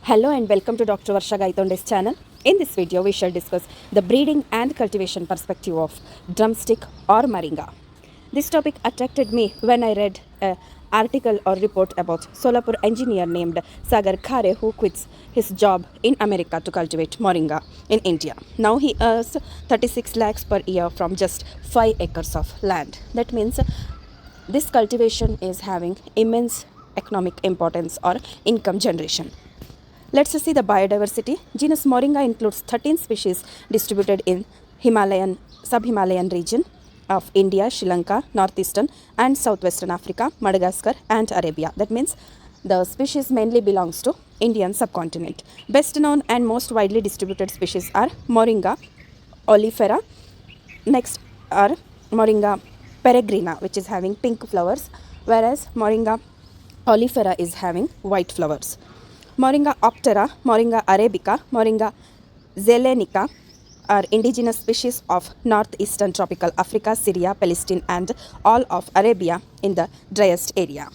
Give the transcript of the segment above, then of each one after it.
Hello and welcome to Dr. Varsha Gaitonde's channel. In this video, we shall discuss the breeding and cultivation perspective of drumstick or moringa. This topic attracted me when I read an article or report about Solapur engineer named Sagar Khare who quits his job in America to cultivate moringa in India. Now he earns 36 lakhs per year from just 5 acres of land. That means this cultivation is having immense economic importance or income generation. Let's see the biodiversity. Genus Moringa includes 13 species distributed in Himalayan, sub-Himalayan region of India, Sri Lanka, northeastern and southwestern Africa, Madagascar and Arabia. That means the species mainly belongs to Indian subcontinent. Best known and most widely distributed species are Moringa oleifera. Next are Moringa peregrina, which is having pink flowers, whereas Moringa oleifera is having white flowers. Moringa optera, Moringa arabica, Moringa zelenica are indigenous species of northeastern tropical Africa, Syria, Palestine and all of Arabia in the driest area.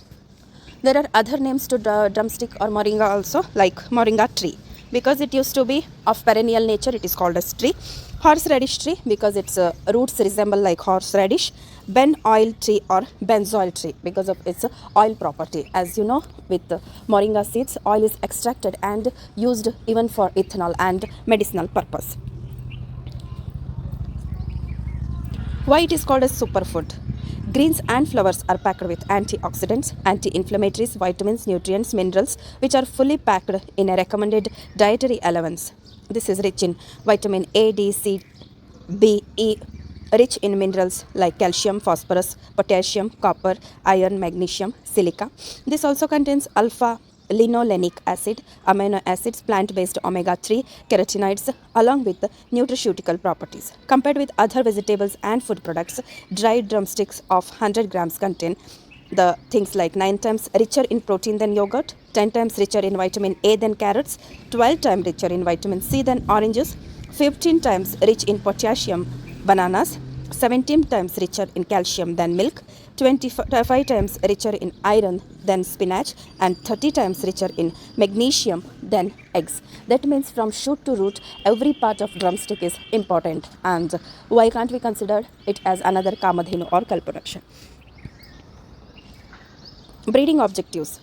There are other names to drumstick or moringa also, like moringa tree. Because it used to be of perennial nature, it is called as tree. Horseradish tree, because its roots resemble like horseradish. Ben oil tree or benzoyl tree, because of its oil property. As you know, with moringa seeds, oil is extracted and used even for ethanol and medicinal purpose. Why it is called as superfood? Greens and flowers are packed with antioxidants, anti-inflammatories, vitamins, nutrients, minerals, which are fully packed in a recommended dietary allowance. This is rich in vitamin A, D, C, B, E, rich in minerals like calcium, phosphorus, potassium, copper, iron, magnesium, silica. This also contains alpha linolenic acid, amino acids, plant-based omega-3, carotenoids, along with nutraceutical properties. Compared with other vegetables and food products, dried drumsticks of 100 grams contain the things like 9 times richer in protein than yogurt, 10 times richer in vitamin A than carrots, 12 times richer in vitamin C than oranges, 15 times rich in potassium bananas, 17 times richer in calcium than milk, 25 times richer in iron than spinach, and 30 times richer in magnesium than eggs. That means from shoot to root, every part of drumstick is important. And why can't we consider it as another Kamadhenu or Kalpavriksha? Breeding objectives.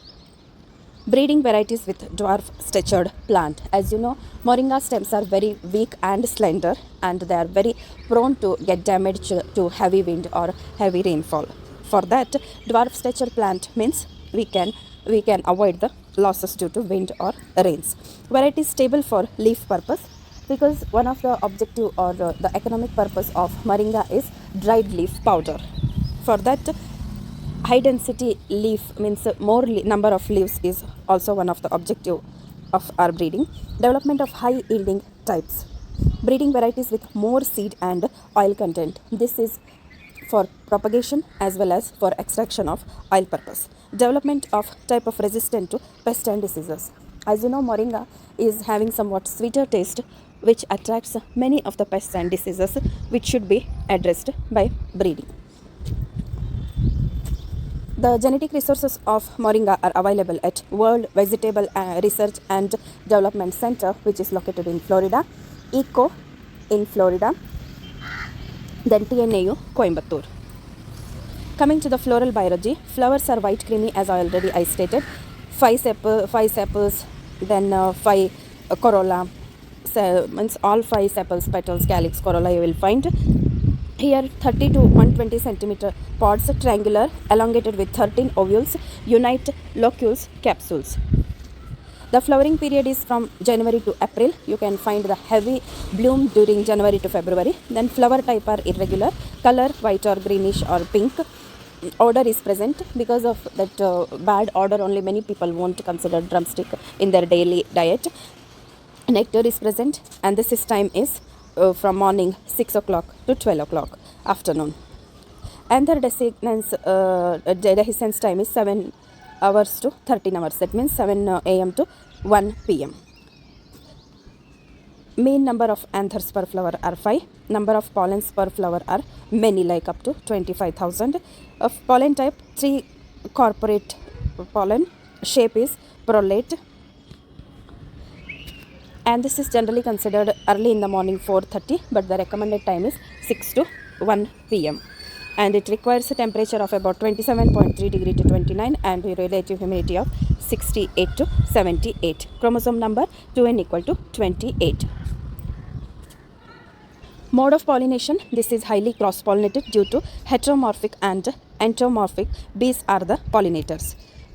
Breeding varieties with dwarf-statured plant. As you know, moringa stems are very weak and slender, and they are very prone to get damaged to heavy wind or heavy rainfall. For that, dwarf-stature plant means we can avoid the losses due to wind or rains. Variety is stable for leaf purpose, because one of the objective or the economic purpose of moringa is dried leaf powder. For that, high density leaf means more number of leaves is also one of the objective of our breeding. Development of high yielding types. Breeding varieties with more seed and oil content. This is for propagation as well as for extraction of oil purpose. Development of type of resistant to pests and diseases. As you know, moringa is having somewhat sweeter taste, which attracts many of the pests and diseases, which should be addressed by breeding. The genetic resources of moringa are available at World Vegetable Research and Development Center, which is located in Florida, ECO in Florida, then TNAU, Coimbatore. Coming to the floral biology, flowers are white creamy, as I stated, 5 sepals, then 5 corolla, means all 5 sepals, petals, calyx, corolla you will find. Here 30 to 120 centimeter pods, triangular, elongated with 13 ovules, unite locules, capsules. The flowering period is from January to April. You can find the heavy bloom during January to February. Then flower type are irregular, color white or greenish or pink. Odor is present. Because of that bad odor, only many people won't consider drumstick in their daily diet. Nectar is present, and the cyst time is from morning 6 o'clock to 12 o'clock afternoon. And their dehiscence time is 7 hours to 13 hours. That means 7 a.m. to 1 p.m. Mean number of anthers per flower are 5. Number of pollens per flower are many, like up to 25,000. Of pollen type, 3 corporate pollen. Shape is prolate. and this is generally considered early in the morning 4:30, but the recommended time is 6 to 1 p.m. and it requires a temperature of about 27.3 degree to 29 and a relative humidity of 68 to 78. Chromosome number 2n equal to 28. Mode of pollination, this is highly cross-pollinated due to heteromorphic and entomorphic bees are the pollinators.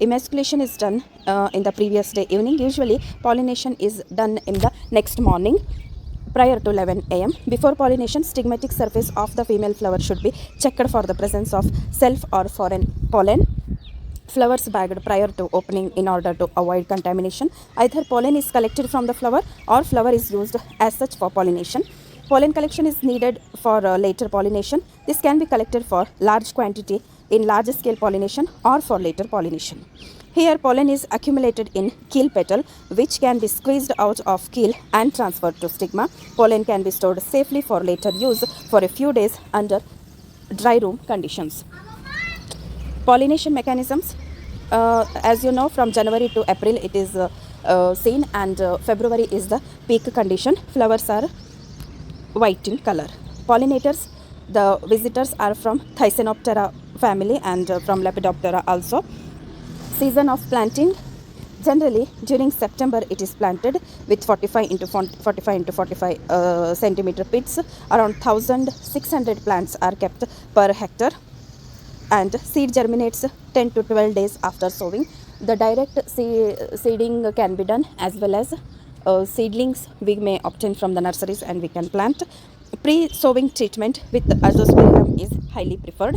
Emasculation is done in the previous day evening. Usually pollination is done in the next morning prior to 11 a.m. Before pollination, stigmatic surface of the female flower should be checked for the presence of self or foreign pollen. Flowers bagged prior to opening in order to avoid contamination. Either pollen is collected from the flower or flower is used as such for pollination. Pollen collection is needed for later pollination. This can be collected for large quantity in large scale pollination or for later pollination. Here pollen is accumulated in keel petal, which can be squeezed out of keel and transferred to stigma. Pollen can be stored safely for later use for a few days under dry room conditions. Pollination mechanisms, as you know, from January to April it is seen, and February is the peak condition. Flowers are white in color. Pollinators, the visitors are from Thysanoptera family and from Lepidoptera also. Season of planting, generally during September it is planted with 45 into 45 centimeter pits. Around 1600 plants are kept per hectare and seed germinates 10 to 12 days after sowing. The direct seeding can be done, as well as seedlings we may obtain from the nurseries and we can plant. Pre-sowing treatment with azospirillum is highly preferred.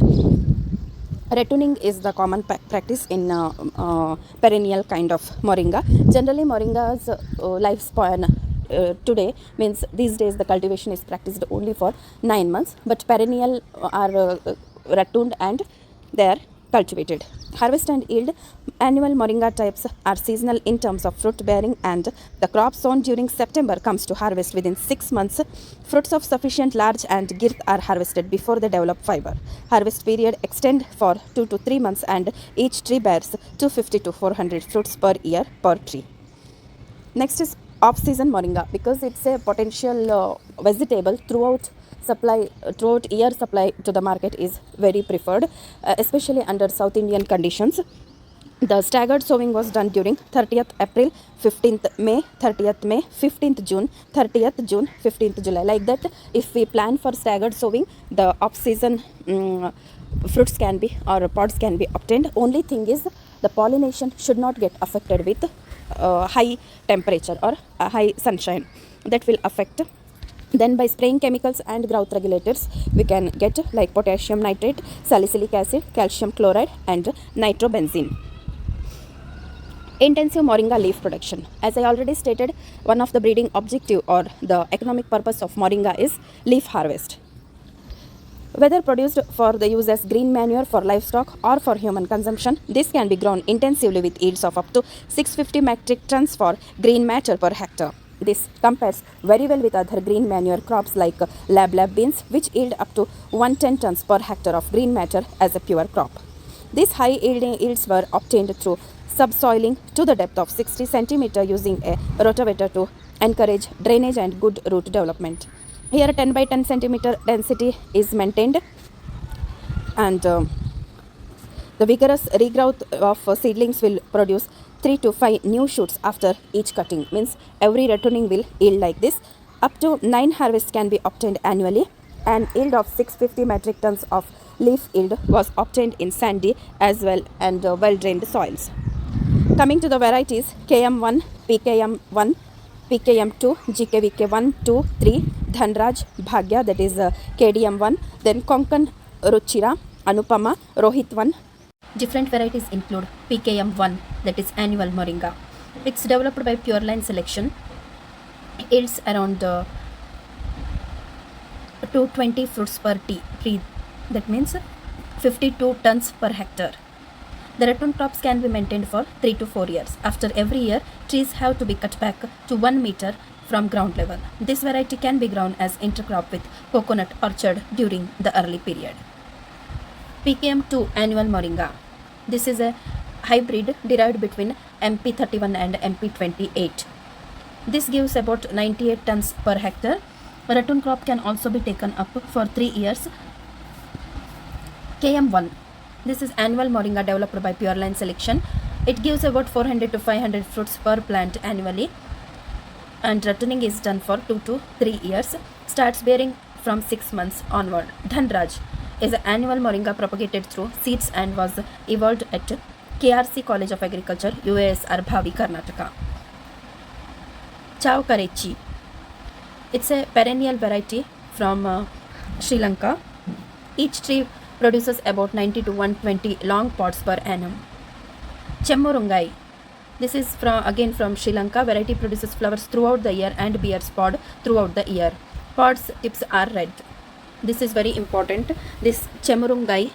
Rettuning is the common practice in perennial kind of moringa. Generally moringa's lifespan today means these days the cultivation is practiced only for 9 months, but perennial are rettuned and they are cultivated. Harvest and yield, annual moringa types are seasonal in terms of fruit bearing, and the crop sown during September comes to harvest within 6 months. Fruits of sufficient large and girth are harvested before they develop fiber. Harvest period extend for 2 to 3 months and each tree bears 250 to 400 fruits per year per tree. Next is off-season moringa, because it's a potential vegetable throughout year supply to the market is very preferred, especially under South Indian conditions. The staggered sowing was done during 30th April, 15th May, 30th May, 15th June, 30th June, 15th July. Like that, if we plan for staggered sowing, the off-season fruits can be or pods can be obtained. Only thing is the pollination should not get affected with high temperature or high sunshine. That will affect. Then by spraying chemicals and growth regulators, we can get like potassium nitrate, salicylic acid, calcium chloride and nitrobenzene. Intensive moringa leaf production. As I already stated, one of the breeding objective or the economic purpose of moringa is leaf harvest. Whether produced for the use as green manure for livestock or for human consumption, this can be grown intensively with yields of up to 650 metric tons for green matter per hectare. This compares very well with other green manure crops like lab beans, which yield up to 110 tons per hectare of green matter as a pure crop. These high yielding yields were obtained through subsoiling to the depth of 60 centimeter using a rotavator to encourage drainage and good root development. Here 10 by 10 centimeter density is maintained, and the vigorous regrowth of seedlings will produce 3 to 5 new shoots after each cutting. Means every rettuning will yield like this. Up to 9 harvests can be obtained annually. An yield of 650 metric tons of leaf yield was obtained in sandy as well and well drained soils. Coming to the varieties, KM1, PKM1, PKM2, GKVK1, 2, 3, Dhanraj, Bhagya, that is KDM1, then Konkan, Ruchira, Anupama, Rohit1. Different varieties include PKM1, that is annual moringa. It's developed by pure line selection. Yields around 220 fruits per tree. That means 52 tons per hectare. The return crops can be maintained for 3 to 4 years. After every year, trees have to be cut back to 1 meter from ground level. This variety can be grown as intercrop with coconut orchard during the early period. PKM2 annual moringa. This is a hybrid derived between MP31 and MP28. This gives about 98 tons per hectare. Ratoon crop can also be taken up for 3 years. KM1. This is annual moringa developed by Pure Line Selection. It gives about 400 to 500 fruits per plant annually, and ratooning is done for 2 to 3 years. Starts bearing from 6 months onward. Dhanraj is an annual moringa propagated through seeds and was evolved at KRC College of Agriculture, UASR Bhavi, Karnataka. Chao Karechi. It's a perennial variety from Sri Lanka. Each tree produces about 90 to 120 long pods per annum. Chemmurungai. This is from Sri Lanka. Variety produces flowers throughout the year and bears pod throughout the year. Pods tips are red. This is very important. This Chemmurungai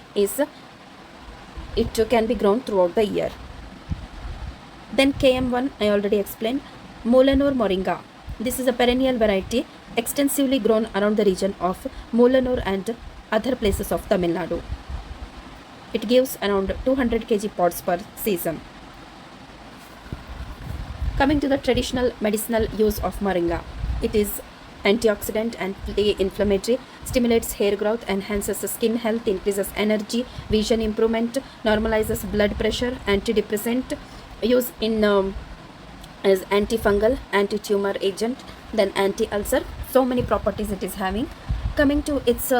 it can be grown throughout the year. Then KM1 I already explained. Moolanur moringa. This is a perennial variety extensively grown around the region of Moolanur and other places of Tamil Nadu. It gives around 200 kg pods per season. Coming to the traditional medicinal use of moringa, it is antioxidant and anti-inflammatory, stimulates hair growth, enhances skin health, increases energy, vision improvement, normalizes blood pressure, antidepressant, use in as antifungal, anti-tumor agent, then anti-ulcer. So many properties it is having. Coming to its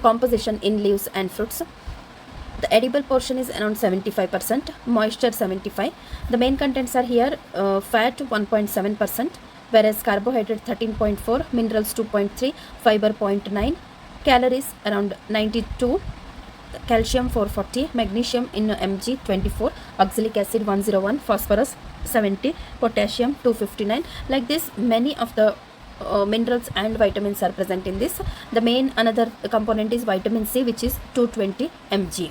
composition in leaves and fruits. The edible portion is around 75%, moisture 75%. The main contents are here, fat 1.7%, whereas carbohydrate 13.4, minerals 2.3, fiber 0.9, calories around 92, calcium 440, magnesium in mg 24, oxalic acid 101, phosphorus 70, potassium 259. Like this, many of the minerals and vitamins are present in this. The main another component is vitamin C, which is 220 mg.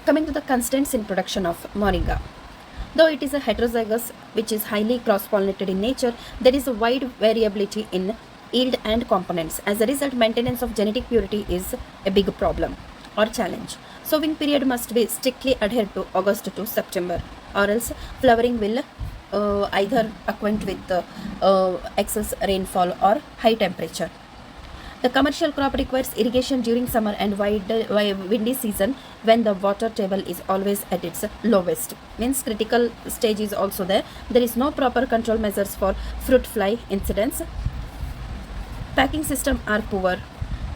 Coming to the constants in production of moringa. Though it is a heterozygous which is highly cross-pollinated in nature, there is a wide variability in yield and components. As a result, maintenance of genetic purity is a big problem or challenge. Sowing period must be strictly adhered to August to September, or else flowering will either acquaint with excess rainfall or high temperature. The commercial crop requires irrigation during summer and windy season when the water table is always at its lowest. Means critical stage is also there. There is no proper control measures for fruit fly incidents. Packing system are poor.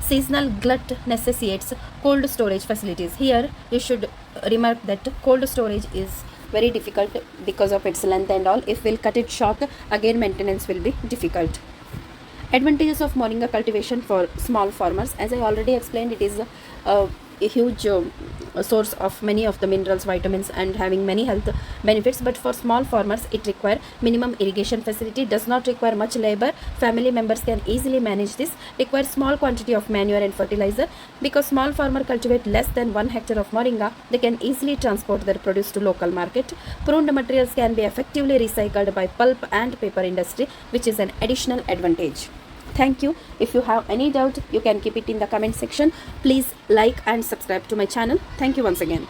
Seasonal glut necessitates cold storage facilities. Here you should remark that cold storage is very difficult because of its length and all. If we'll cut it short, again maintenance will be difficult. Advantages of moringa cultivation for small farmers. As I already explained, it is a huge source of many of the minerals, vitamins, and having many health benefits. But for small farmers, it requires minimum irrigation facility, does not require much labor. Family members can easily manage this. Requires small quantity of manure and fertilizer. Because small farmer cultivate less than 1 hectare of moringa, they can easily transport their produce to local market. Pruned materials can be effectively recycled by pulp and paper industry, which is an additional advantage. Thank you. If you have any doubt, you can keep it in the comment section. Please like and subscribe to my channel. Thank you once again.